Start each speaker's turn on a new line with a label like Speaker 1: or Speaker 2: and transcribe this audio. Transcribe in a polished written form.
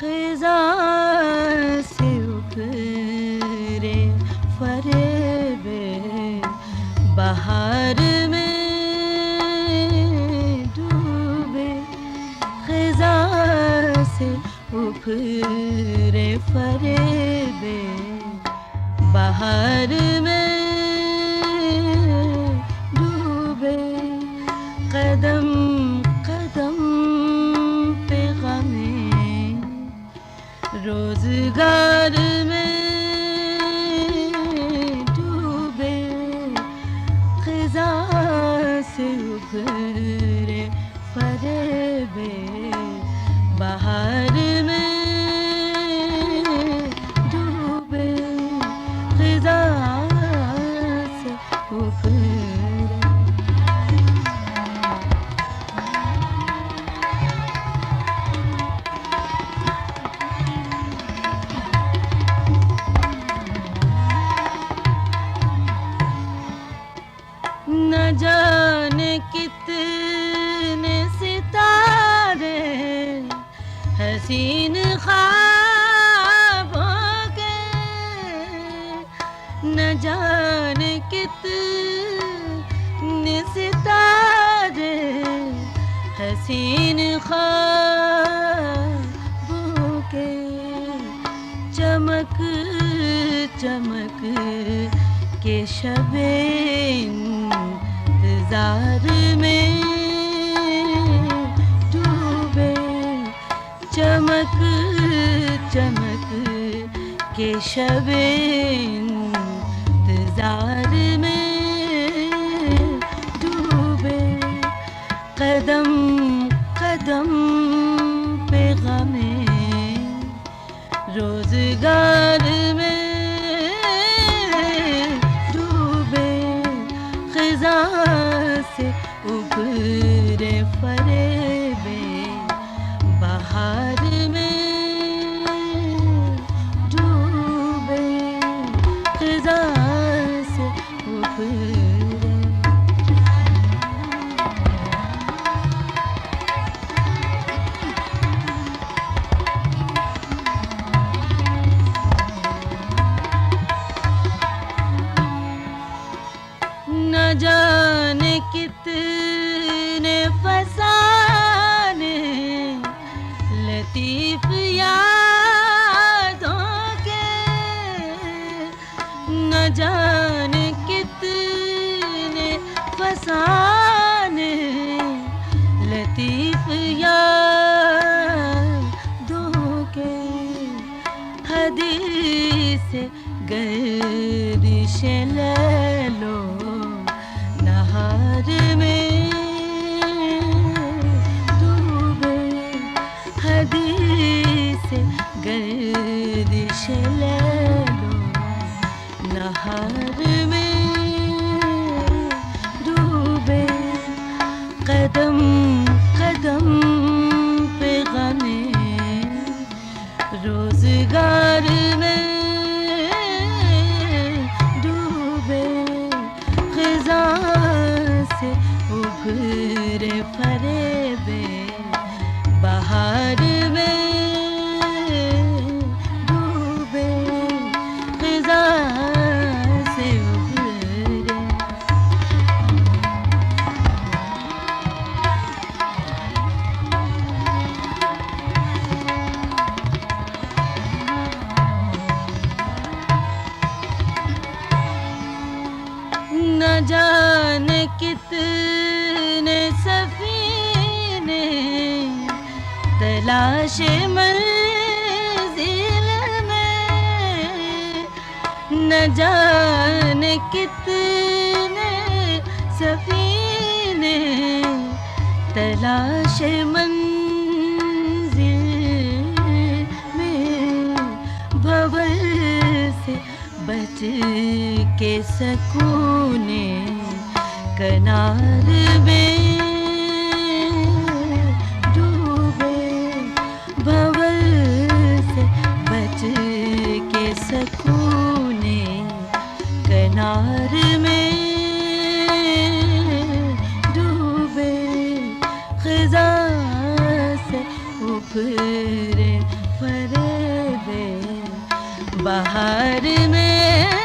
Speaker 1: खिज़ा से उभरे फरेबे बहार में डूबे। खिज़ा से उभरे फरेबे बहार में डूबे। कदम कदम पे गमे रोज़गार में डूबे। खिज़ा से उभरे फरेबे बहार में डूबे। खिज़ा से उभरे न जाने कितने सितारे हसीन ख्वाबों के। न जाने कितने सितारे हसीन ख्वाबों के। चमक चमक के शबे इंतज़ार में डूबे। चमक चमक के शबे इंतज़ार में डूबे। कदम कदम पे गमे रोज़गार में से उभरे फरेबे बहार में डूबे। खिज़ा से उभरे न जाने कितने फसाने लतीफ़ यादों के। न जाने कितने फसाने लतीफ़ यादों के। हदीस गर्दिश लैलो नहार में डूबे। हदीस गर्दिश लैलो नहार में डूबे। कदम कदम पे गमे रोज़गार में डूबे। खिज़ा से उभरे फरेबे बहार में डूबे। खिज़ा से उभरे न जाने कितने सफीने तलाशे मंजिल में। न जाने कितने सफीने तलाशे मंजिल में। भंवर से बच के सकूने कनार में डूबे। भंवर से बच के सकूने कनार में डूबे। खिज़ा से उभरे बाहर में